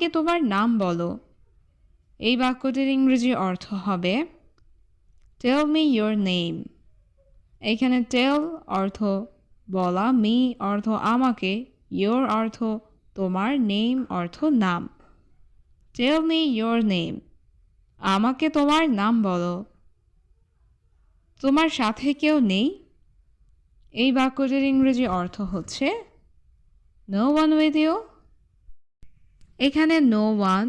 আমাকে তোমার নাম বলো। এই বাক্যটির ইংরেজি অর্থ হবে টেল মি ইয়োর নেম। এখানে টেল অর্থ বলা, মি অর্থ আমাকে, ইয়োর অর্থ তোমার, নেম অর্থ নাম। টেল মি ইয়োর নেম, আমাকে তোমার নাম বলো। তোমার সাথে কেউ নেই। এই বাক্যটির ইংরেজি অর্থ হচ্ছে নো ওয়ান উইথ ইউ। এখানে নো ওয়ান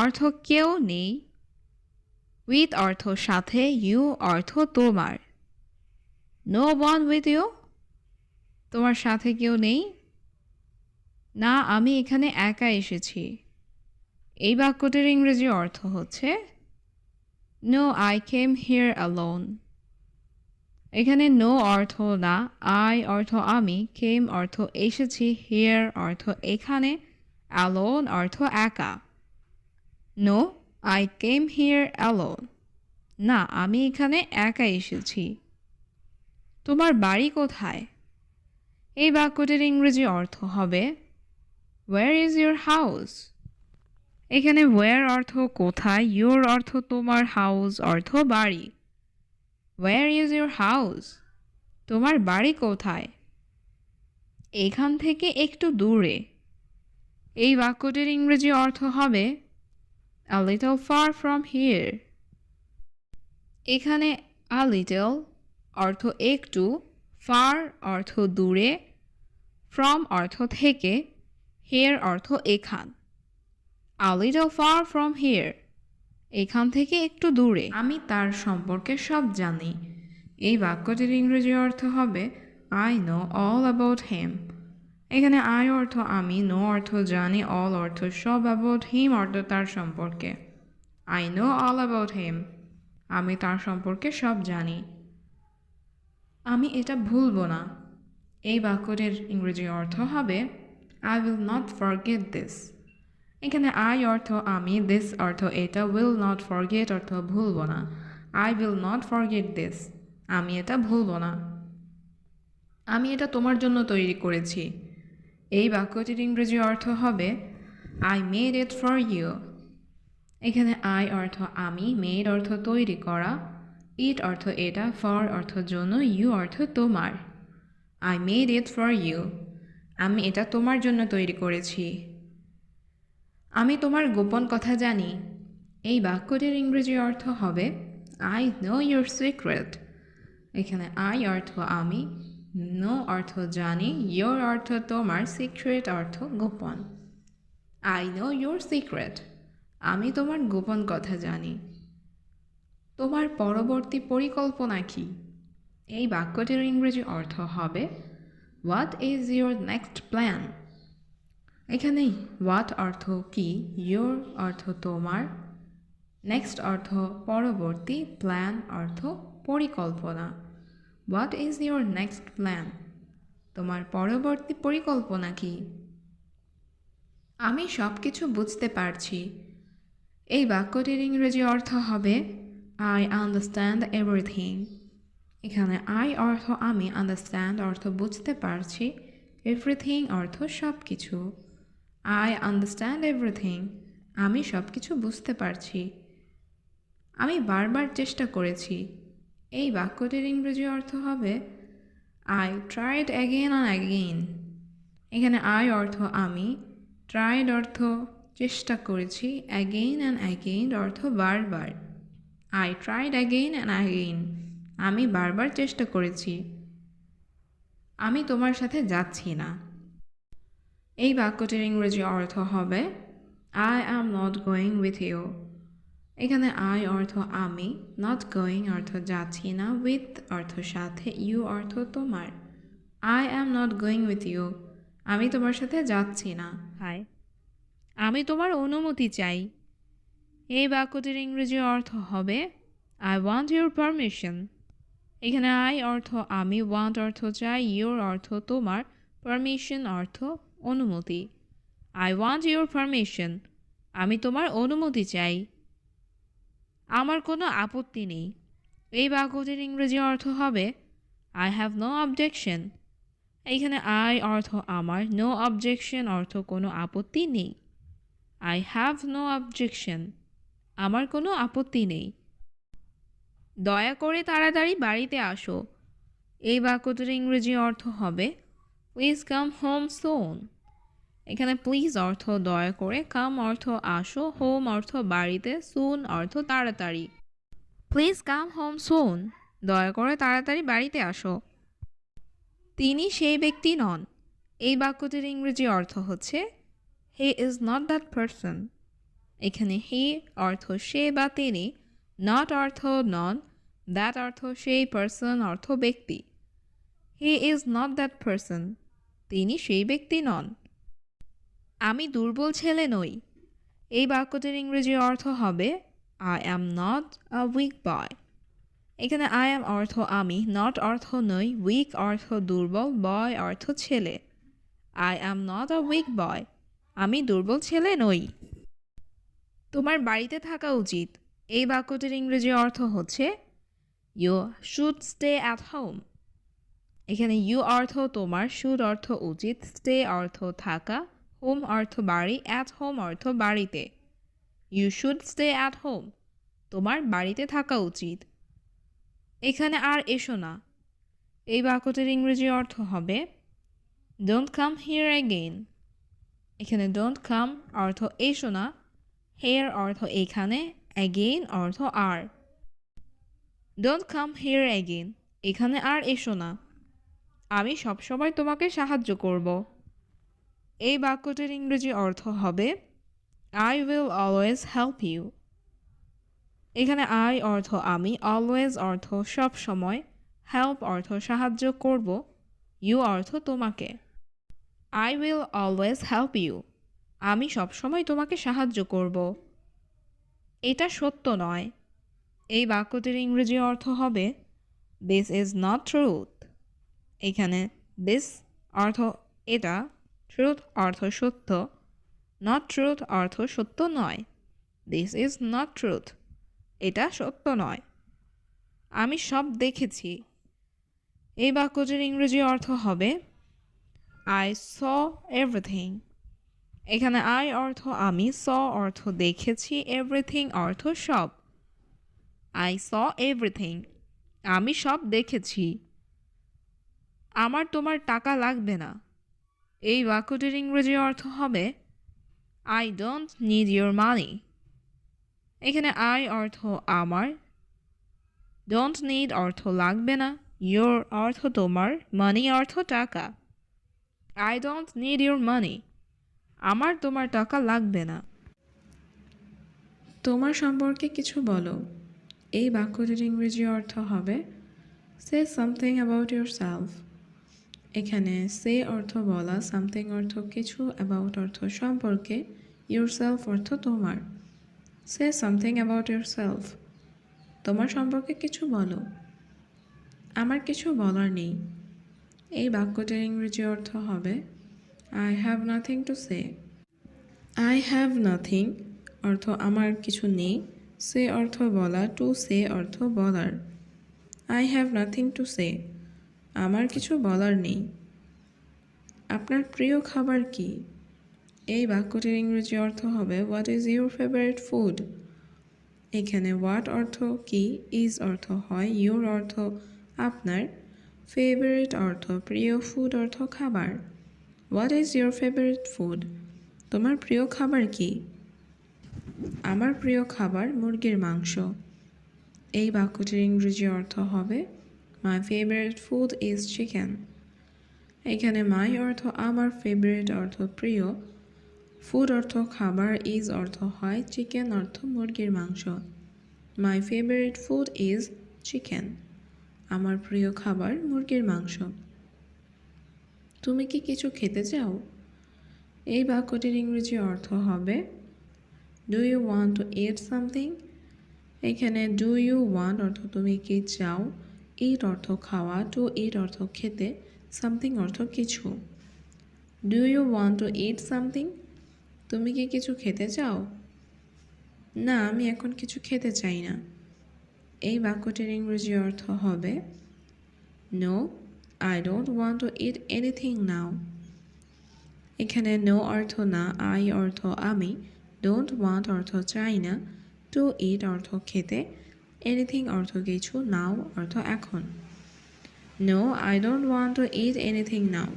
অর্থ কেউ নেই, উইথ অর্থ সাথে, ইউ অর্থ তোমার। নো ওয়ান উইথ ইউ, তোমার সাথে কেউ নেই। না, আমি এখানে একা এসেছি। এই বাক্যটির ইংরেজি অর্থ হচ্ছে no I came here alone. এখানে নো অর্থ না, আই অর্থ আমি, কেম অর্থ এসেছি, হিয়ার অর্থ এখানে, অ্যালোন অর্থ একা। No I came here alone, না আমি এখানে একা এসেছি। তোমার বাড়ি কোথায়? এই বাক্যটির ইংরেজি অর্থ হবে ওয়্যার ইজ ইউর হাউস। এখানে ওয়্যার অর্থ কোথায়, ইউর অর্থ তোমার, হাউস অর্থ বাড়ি। ওয়্যার ইজ ইউর হাউস, তোমার বাড়ি কোথায়? এখান থেকে একটু দূরে। এই বাক্যটির ইংরেজি অর্থ হবে a little far from here। এখানে a little অর্থ একটু, far অর্থ দূরে, from অর্থ থেকে, here অর্থ এখান। a little far from here, এখান থেকে একটু দূরে। আমি তার সম্পর্কে সব জানি। এই বাক্যটির ইংরেজি অর্থ হবে I know all about him। এখানে I অর্থ আমি, know অর্থ জানি, all অর্থ সব, about him অর্থ তার সম্পর্কে। I know all about him, আমি তার সম্পর্কে সব জানি। আমি এটা ভুলবো না। এই বাক্যটির ইংরেজি অর্থ হবে I will not forget this। এখানে I অর্থ আমি, this অর্থ এটা, will not forget অর্থ ভুলবো না। I will not forget this, আমি এটা ভুলবো না। আমি এটা তোমার জন্য তৈরি করেছি। এই বাক্যটির ইংরেজি অর্থ হবে I made it for you। এখানে I অর্থ আমি, made অর্থ তৈরি করা, it অর্থ এটা, for অর্থ জন্য, you অর্থ তোমার। I made it for you, আমি এটা তোমার জন্য তৈরি করেছি। আমি তোমার গোপন কথা জানি। এই বাক্যটির ইংরেজি অর্থ হবে I know your secret। এখানে I অর্থ আমি, know অর্থ জানি, your অর্থ তোমার, secret অর্থ গোপন। I know your secret, আমি তোমার গোপন কথা জানি। তোমার পরবর্তী পরিকল্পনা কি? এই বাক্যটির ইংরেজি অর্থ হবে What is your next plan? এখানে what অর্থ কি, your অর্থ তোমার, next অর্থ পরবর্তী, plan অর্থ পরিকল্পনা। What is your next plan? তোমার পরবর্তী পরিকল্পনা কি? আমি সব কিছু বুঝতে পারছি। এই বাক্যটির ইংরেজি অর্থ হবে I understand everything। এখানে I অর্থ আমি, understand অর্থ বুঝতে পারছি, everything অর্থ সব কিছু। I understand everything, আমি সব কিছু বুঝতে পারছি। আমি বারবার চেষ্টা করেছি। এই বাক্যটির ইংরেজি অর্থ হবে I tried again and again। এখানে I অর্থ আমি, tried অর্থ চেষ্টা করেছি, again and again অর্থ বারবার। I tried again and again, আমি বারবার চেষ্টা করেছি। আমি তোমার সাথে যাচ্ছি না। এই বাক্যটির ইংরেজি অর্থ হবে I am not going with you। এখানে I অর্থ আমি, not going অর্থ যাচ্ছি না, with অর্থ সাথে, you অর্থ তোমার। I am not going with you, আমি তোমার সাথে যাচ্ছি না। হাই, আমি তোমার অনুমতি চাই। এই বাক্যটির ইংরেজি অর্থ হবে I want your permission। এখানে I অর্থ আমি, want অর্থ চাই, your অর্থ তোমার, permission অর্থ অনুমতি। I want your permission, আমি তোমার অনুমতি চাই। আমার কোনো আপত্তি নেই। এই বাক্যটির ইংরেজি অর্থ হবে I have no objection। এখানে I অর্থ আমার, no objection অর্থ কোনো আপত্তি নেই। I have no objection. আমার কোনো আপত্তি নেই। দয়া করে তাড়াতাড়ি বাড়িতে আসো। এই বাক্যটির ইংরেজি অর্থ হবে প্লিজ কাম হোম সুন। এখানে প্লিজ অর্থ দয়া করে, কাম অর্থ আসো, হোম অর্থ বাড়িতে, সুন অর্থ তাড়াতাড়ি। প্লিজ কাম হোম সুন, দয়া করে তাড়াতাড়ি বাড়িতে আসো। তিনি সেই ব্যক্তি নন। এই বাক্যটির ইংরেজি অর্থ হচ্ছে he is not that person. এখানে হি অর্থ সে বা তিনি, নট অর্থ নন, দ্যাট অর্থ সেই, পারসন অর্থ ব্যক্তি। He is not that person, তিনি সেই ব্যক্তি নন। আমি দুর্বল ছেলে নই। এই বাক্যটির ইংরেজি অর্থ হবে I am not a weak boy. এখানে আই অ্যাম অর্থ আমি, নট অর্থ নই, উইক অর্থ দুর্বল, বয় অর্থ ছেলে। I am not a weak boy, আমি দুর্বল ছেলে নই। তোমার বাড়িতে থাকা উচিত। এই বাক্যটির ইংরেজি অর্থ হচ্ছে you should stay at home. এখানে ইউ অর্থ তোমার, শুড অর্থ উচিত, স্টে অর্থ থাকা, হোম অর্থ বাড়ি, অ্যাট হোম অর্থ বাড়িতে। You should stay at home, তোমার বাড়িতে থাকা উচিত। এখানে আর এসো না। এই বাক্যটির ইংরেজি অর্থ হবে ডোন্ট কাম হিয়ার অ্যাগেইন। এখানে ডোন্ট কাম অর্থ এসো না, হেয়ার অর্থ এখানে, অ্যাগেইন অর্থ আর। ডোন্ট কাম হিয়ার অ্যাগেইন, এখানে আর এসো না। আমি সবসময় তোমাকে সাহায্য করব। এই বাক্যটির ইংরেজি অর্থ হবে I will always help you. এখানে আই অর্থ আমি, অলওয়েজ অর্থ সব সময়, হেল্প অর্থ সাহায্য করব, ইউ অর্থ তোমাকে। I will always help you, আমি সবসময় তোমাকে সাহায্য করব। এটা সত্য নয়। এই বাক্যটির ইংরেজি অর্থ হবে দিস ইজ নট ট্রুথ। এখানে দিস অর্থ এটা, ট্রুথ অর্থ সত্য, নট ট্রুথ অর্থ সত্য নয়। দিস ইজ নট ট্রুথ, এটা সত্য নয়। আমি সব দেখেছি। এই বাক্যটির ইংরেজি অর্থ হবে আই স এভরিথিং। এখানে আই অর্থ আমি, স অর্থ দেখেছি, এভরিথিং অর্থ সব। আই স এভরিথিং, আমি সব দেখেছি। আমার তোমার টাকা লাগবে না। এই বাক্যটির ইংরেজি অর্থ হবে আই ডোন্ট নিড ইউর মানি। এখানে আই অর্থ আমার, ডোন্ট নিড অর্থ লাগবে না, ইউর অর্থ তোমার, মানি অর্থ টাকা। আই ডোন্ট নিড ইউর মানি, আমার তোমার টাকা লাগবে না। তোমার সম্পর্কে কিছু বলো। এই বাক্যটির ইংরেজি অর্থ হবে say something about your self. এখানে সে অর্থ বলা, সামথিং অর্থ কিছু, অ্যাবাউট অর্থ সম্পর্কে, ইউর সেলফ অর্থ তোমার। Say something about your self, তোমার সম্পর্কে কিছু বলো। আমার কিছু বলার নেই। এই বাক্যটির ইংরেজি অর্থ হবে I have nothing to say. I have nothing অর্থ আমার কিছু নেই, সে অর্থ বলা, টু সে অর্থ বলার। I have nothing to say, আমার কিছু বলার নেই। আপনার প্রিয় খাবার কি? এই বাক্যটির ইংরেজি অর্থ হবে what is your favourite food. এখানে হোয়াট অর্থ কি, ইজ অর্থ হয়, ইউর অর্থ আপনার, ফেভারিট অর্থ প্রিয়, ফুড অর্থ খাবার। What is your favourite food, তোমার প্রিয় খাবার কি? আমার প্রিয় খাবার মুরগির মাংস। এই বাক্যটির ইংরেজি অর্থ হবে my favourite food is chicken. এখানে মাই অর্থ আমার, ফেভারিট অর্থ প্রিয়, ফুড অর্থ খাবার, ইজ অর্থ হয়, চিকেন অর্থ মুরগির মাংস। My favourite food is chicken, আমার প্রিয় খাবার মুরগির মাংস। তুমি কি কিছু খেতে চাও? এই বাক্যটির ইংরেজি অর্থ হবে do you want to eat something. এখানে ডু ইউ ওয়ান্ট অর্থ তুমি কি চাও, ইট অর্থ খাওয়া, টু ইট অর্থ খেতে, সামথিং অর্থ কিছু। Do you want to eat something, তুমি কি কিছু খেতে চাও? না, আমি এখন কিছু খেতে চাই না। এই বাক্যটির ইংরেজি অর্থ হবে no I don't want to eat anything now. এখানে নো অর্থ না, আই অর্থ আমি, ডোন্ট ওয়ান্ট অর্থ চাই না, টু ইট অর্থ খেতে, এনিথিং অর্থ কিছু, নাও অর্থ এখন। No I don't want to eat anything now,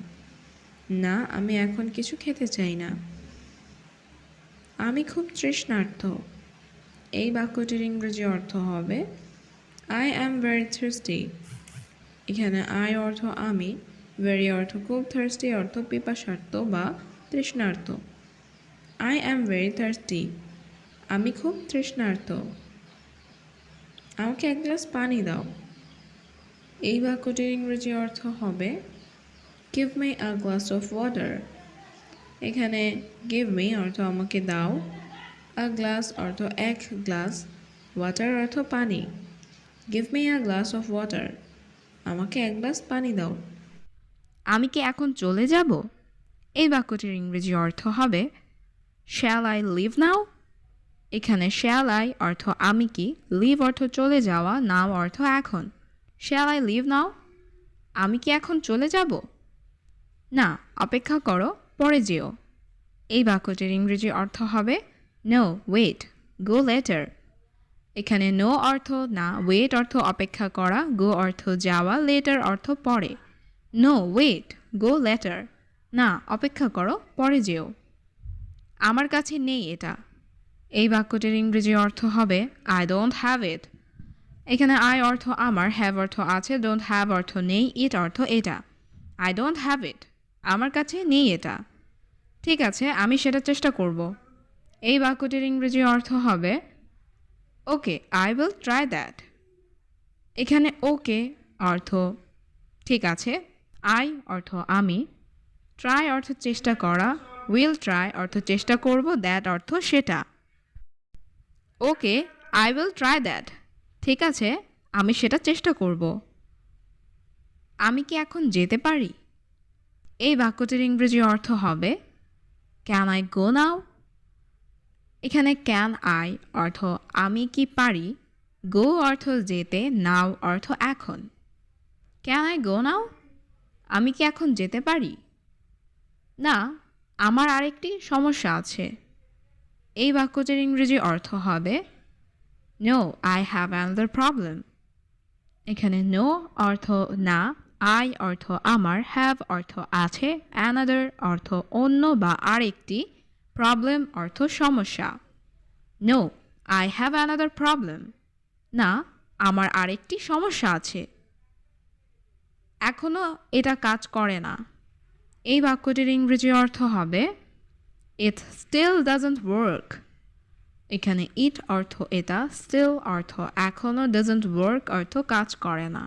না আমি এখন কিছু খেতে চাই না। আমি খুব তৃষ্ণার্ত। এই বাক্যটির ইংরেজি অর্থ হবে আই অ্যাম ভেরি থার্স্টি। এখানে আই অর্থ আমি, ভেরি অর্থ খুব, থার্স্টি অর্থ পিপাসার্ত বা তৃষ্ণার্ত। আই অ্যাম ভেরি থার্স্টি, আমি খুব তৃষ্ণার্ত। আমাকে এক গ্লাস পানি দাও। এই বাক্যটির ইংরেজি অর্থ হবে give me a glass of water. এখানে গিভ মি অর্থ আমাকে দাও, আ গ্লাস অর্থ এক গ্লাস, ওয়াটার অর্থ পানি। Give me a glass of water, আমাকে এক গ্লাস পানি দাও। আমি কি এখন চলে যাব? এই বাক্যটির ইংরেজি অর্থ হবে শ্যাল আই লিভ নাও। এখানে শ্যাল আই অর্থ আমি কি, লিভ অর্থ চলে যাওয়া, নাও অর্থ এখন। শ্যাল আই লিভ নাও? আমি কি এখন চলে যাব? না, অপেক্ষা করো, পরে যেও। এই বাক্যটির ইংরেজি অর্থ হবে নো ওয়েট, গো লেটার। এখানে নো অর্থ না, ওয়েট অর্থ অপেক্ষা করা, গো অর্থ যাওয়া, লেটার অর্থ পরে। নো ওয়েট, গো লেটার। না, অপেক্ষা করো, পরে যেও। আমার কাছে নেই এটা। এই বাক্যটির ইংরেজি অর্থ হবে আই ডোন্ট হ্যাভ ইট। এখানে আই অর্থ আমার, হ্যাভ অর্থ আছে, ডোন্ট হ্যাভ অর্থ নেই, ইট অর্থ এটা। আই ডোন্ট হ্যাভ ইট, আমার কাছে নেই এটা। ঠিক আছে, আমি সেটা চেষ্টা করব। এই বাক্যটির ইংরেজি অর্থ হবে okay I will try that. এখানে ওকে অর্থ ঠিক আছে, আই অর্থ আমি, ট্রাই অর্থ চেষ্টা করা, উইল ট্রাই অর্থ চেষ্টা করব, দ্যাট অর্থ সেটা। Okay I will try that, ঠিক আছে আমি সেটা চেষ্টা করব। আমি কি এখন যেতে পারি? এই বাক্যটির ইংরেজি অর্থ হবে ক্যান আই গো নাও। এখানে ক্যান আই অর্থ আমি কি পারি, গো অর্থ যেতে, নাও অর্থ এখন। ক্যান আই গো নাও? আমি কি এখন যেতে পারি? না, আমার আরেকটি সমস্যা আছে। এই বাক্যটির ইংরেজি অর্থ হবে no I have another problem. এখানে নো অর্থ না, আই অর্থ আমার, হ্যাভ অর্থ আছে, অ্যানাদার অর্থ অন্য বা আরেকটি, প্রবলেম অর্থ সমস্যা। No I have another problem, না আমার আরেকটি সমস্যা আছে। এখনও এটা কাজ করে না। এই বাক্যটির ইংরেজি অর্থ হবে ইট স্টিল ডাজন্ট ওয়ার্ক। এখানে ইট অর্থ এটা, স্টিল অর্থ এখনও, ডাজন্ট ওয়ার্ক অর্থ কাজ করে না।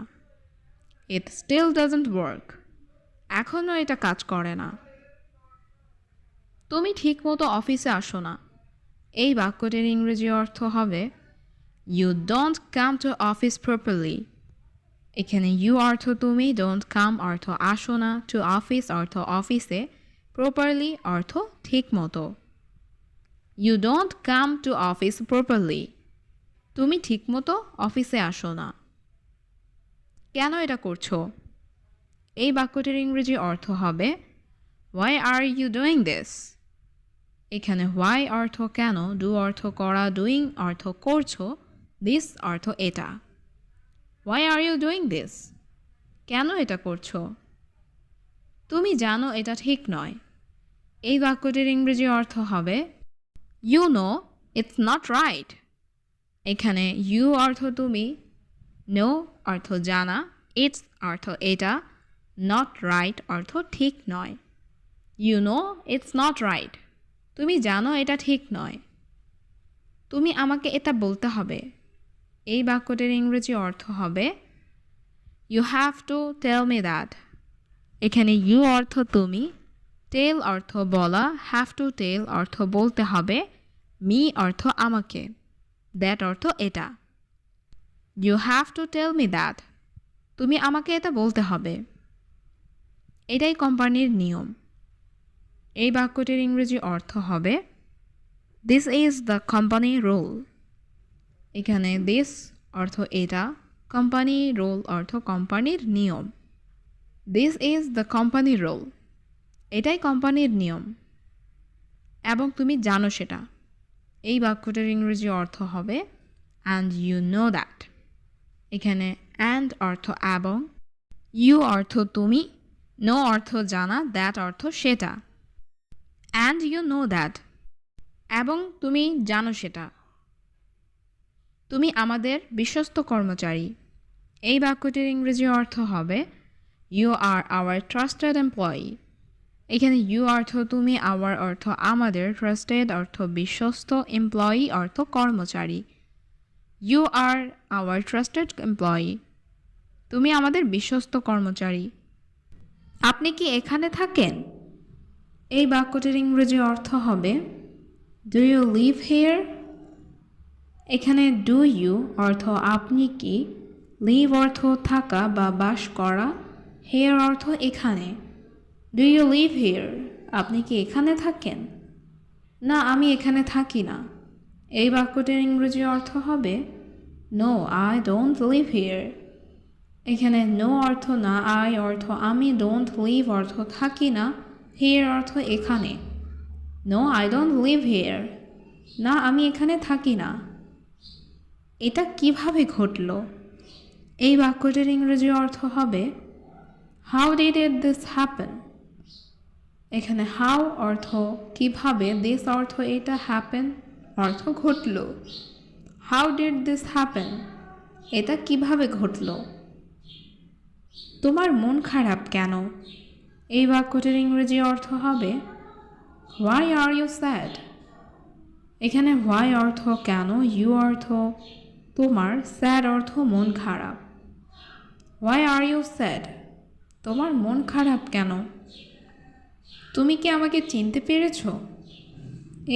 ইট স্টিল ডাজন্ট ওয়ার্ক, এখনও এটা কাজ করে না। তুমি ঠিকমতো অফিসে আসো না। এই বাক্যটির ইংরেজি অর্থ হবে you don't come to office properly. এখানে ইউ অর্থ তুমি, ডোন্ট কাম অর্থ আসো না, টু অফিস অর্থ অফিসে, প্রপারলি অর্থ ঠিক মতো। You don't come to office properly, তুমি ঠিকমতো অফিসে আসো না। কেন এটা করছো? এই বাক্যটির ইংরেজি অর্থ হবে why are you doing this. এখানে হোয়াই অর্থ কেন, ডু অর্থ করা, ডুইং অর্থ করছো, দিস অর্থ এটা। Why are you doing this? কেন এটা করছো? তুমি জানো এটা ঠিক নয়। এই বাক্যটির ইংরেজি অর্থ হবে you know it's not right. এখানে ইউ অর্থ তুমি, নো অর্থ জানা, ইটস অর্থ এটা, নট রাইট অর্থ ঠিক নয়। You know it's not right, তুমি জানো এটা ঠিক নয়। তুমি আমাকে এটা বলতে হবে। এই বাক্যটির ইংরেজি অর্থ হবে you have to tell me that. এখানে ইউ অর্থ তুমি, টেল অর্থ বলা, হ্যাভ টু টেল অর্থ বলতে হবে, মি অর্থ আমাকে, দ্যাট অর্থ এটা। You have to tell me that, তুমি আমাকে এটা বলতে হবে। এটাই কোম্পানির নিয়ম। এই বাক্যটির ইংরেজি অর্থ হবে this is the company rule. এখানে দিস অর্থ এটা, কোম্পানি রুল অর্থ কোম্পানির নিয়ম। This is the company rule, এটাই কোম্পানির নিয়ম এবং তুমি জানো সেটা। এই বাক্যটার ইংরেজি অর্থ হবে অ্যান্ড ইউ নো দ্যাট। এখানে অ্যান্ড অর্থ এবং, ইউ অর্থ তুমি, নো অর্থ জানা, দ্যাট অর্থ সেটা। অ্যান্ড ইউ নো দ্যাট, এবং তুমি জানো সেটা। তুমি আমাদের বিশ্বস্ত কর্মচারী। এই বাক্যটির ইংরেজি অর্থ হবে you are our trusted employee. এখানে ইউ অর্থ তুমি, আওয়ার অর্থ আমাদের, ট্রাস্টেড অর্থ বিশ্বস্ত, এমপ্লয়ি অর্থ কর্মচারী। You are our trusted employee, তুমি আমাদের বিশ্বস্ত কর্মচারী। আপনি কি এখানে থাকেন? এই বাক্যটির ইংরেজি অর্থ হবে ডু ইউ লিভ হিয়ার। এখানে ডু ইউ অর্থ আপনি কি, লিভ অর্থ থাকা বা বাস করা, হিয়ার অর্থ এখানে। ডু ইউ লিভ হিয়ার, আপনি কি এখানে থাকেন? না, আমি এখানে থাকি না। এই বাক্যটির ইংরেজি অর্থ হবে no I don't live here. এখানে নো অর্থ না, আই অর্থ আমি, ডোন্ট লিভ অর্থ থাকি না, হিয়ার অর্থ এখানে। No I don't live here, না আমি এখানে থাকি না। এটা কিভাবে ঘটল? এই বাক্যটির ইংরেজি অর্থ হবে how did it this happen. এখানে হাউ অর্থ কিভাবে, দিস অর্থ এটা, হ্যাপেন অর্থ ঘটল। হাউ ডিড দিস হ্যাপেন, এটা কিভাবে ঘটল? তোমার মন খারাপ কেন? এই বাক্যটির ইংরেজি অর্থ হবে হোয়াই আর ইউ স্যাড। এখানে হোয়াই অর্থ কেন, ইউ অর্থ তোমার, স্যাড অর্থ মন খারাপ। হোয়াই আর ইউ স্যাড, তোমার মন খারাপ কেন? তুমি কি আমাকে চিনতে পেরেছ?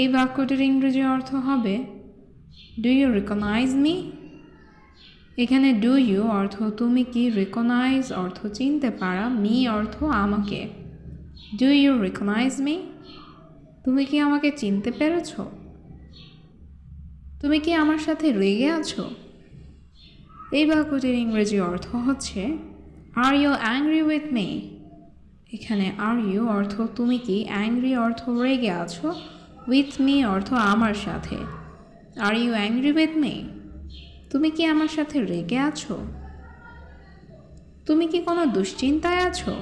এই বাক্যটির ইংরেজি অর্থ হবে ডু ইউ রিকগনাইজ মি। এখানে ডু ইউ অর্থ তুমি কি, রিকগনাইজ অর্থ চিনতে পারা, মি অর্থ আমাকে। ডু ইউ রিকগনাইজ মি, তুমি কি আমাকে চিনতে পেরেছ? তুমি কি আমার সাথে রেগে আছো? এই বাক্যটির ইংরেজি অর্থ হচ্ছে are you angry with me. এখানে আর ইউ অর্থ তুমি কি, অ্যাংরি অর্থ রেগে আছো, উইথ মি অর্থ আমার সাথে। Are you angry with me, তুমি কি আমার সাথে রেগে আছো? তুমি কি কোনো দুশ্চিন্তায় আছো?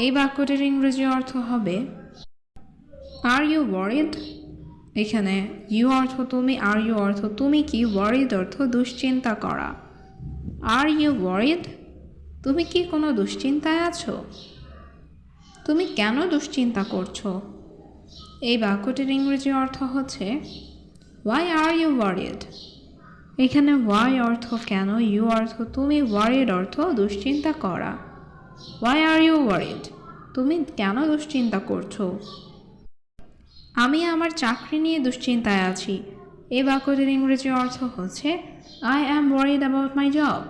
এই বাক্যটির ইংরেজি অর্থ হবে আর ইউ ওয়ারিড। এখানে ইউ অর্থ তুমি, আর ইউ অর্থ তুমি কি, ওয়ারিড অর্থ দুশ্চিন্তা করা। আর ইউ ওয়ারিড, তুমি কি কোনো দুশ্চিন্তায় আছো? তুমি কেন দুশ্চিন্তা করছো? এই বাক্যটির ইংরেজি অর্থ হচ্ছে হোয়াই আর ইউ ওয়ারিড। এখানে হোয়াই অর্থ কেন, ইউ অর্থ তুমি, ওয়ারিড অর্থ দুশ্চিন্তা করা। হোয়াই আর ইউ ওয়ারিড, তুমি কেন দুশ্চিন্তা করছো? আমি আমার চাকরি নিয়ে দুশ্চিন্তায় আছি। এই বাক্যটির ইংরেজি অর্থ হচ্ছে I am worried about my job.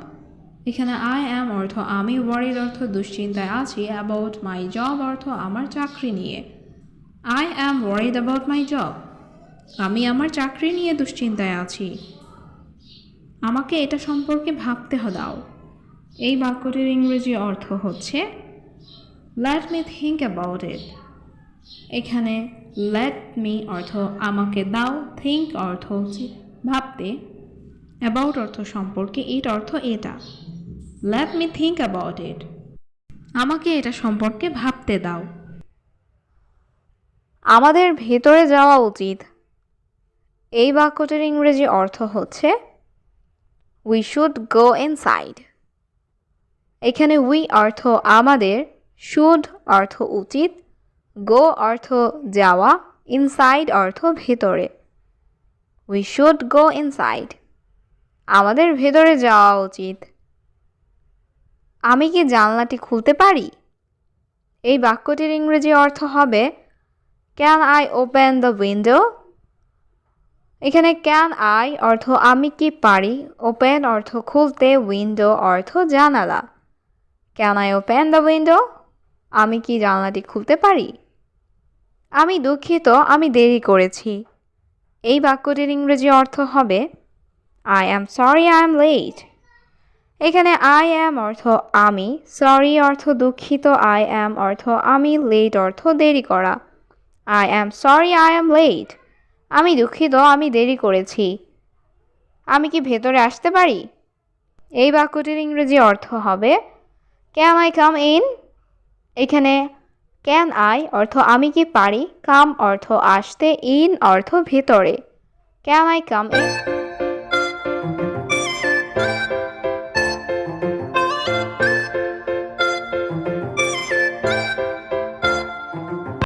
এখানে আই অ্যাম অর্থ আমি, ওয়ারিড অর্থ দুশ্চিন্তায় আছি, অ্যাবাউট মাই জব অর্থ আমার চাকরি নিয়ে। I am worried about my job, আমি আমার চাকরি নিয়ে দুশ্চিন্তায় আছি। আমাকে এটা সম্পর্কে ভাবতে দাও। এই বাক্যটির ইংরেজি অর্থ হচ্ছে let me think about it. এখানে লেট মি অর্থ আমাকে দাও, থিঙ্ক অর্থ ভাবতে, অ্যাবাউট অর্থ সম্পর্কে, ইট অর্থ এটা। Let me think about it, আমাকে এটা সম্পর্কে ভাবতে দাও। আমাদের ভেতরে যাওয়া উচিত। এই বাক্যটির ইংরেজি অর্থ হচ্ছে উই শুড গো ইনসাইড। এখানে উই অর্থ আমাদের, শুড অর্থ উচিত, গো অর্থ যাওয়া, ইনসাইড অর্থ ভেতরে। উই শুড গো ইনসাইড, আমাদের ভেতরে যাওয়া উচিত। আমি কি জানলাটি খুলতে পারি? এই বাক্যটির ইংরেজি অর্থ হবে can I open the window. এখানে ক্যান আই অর্থ আমি কি পারি, ওপেন অর্থ খুলতে, উইন্ডো অর্থ জানালা। Can I open the window, আমি কি জানলাটি খুলতে পারি? আমি দুঃখিত, আমি দেরি করেছি। এই বাক্যটির ইংরেজি অর্থ হবে I am sorry I am late. এখানে আই অ্যাম অর্থ আমি, সরি অর্থ দুঃখিত, আই অ্যাম অর্থ আমি, লেট অর্থ দেরি করা। I am sorry I am late, আমি দুঃখিত, আমি দেরি করেছি। আমি কি ভেতরে আসতে পারি? এই বাক্যটির ইংরেজি অর্থ হবে ক্যান আই কাম ইন। এখানে ক্যান আই অর্থ আমি কি পারি, কাম অর্থ আসতে, ইন অর্থ ভেতরে। Can I come in?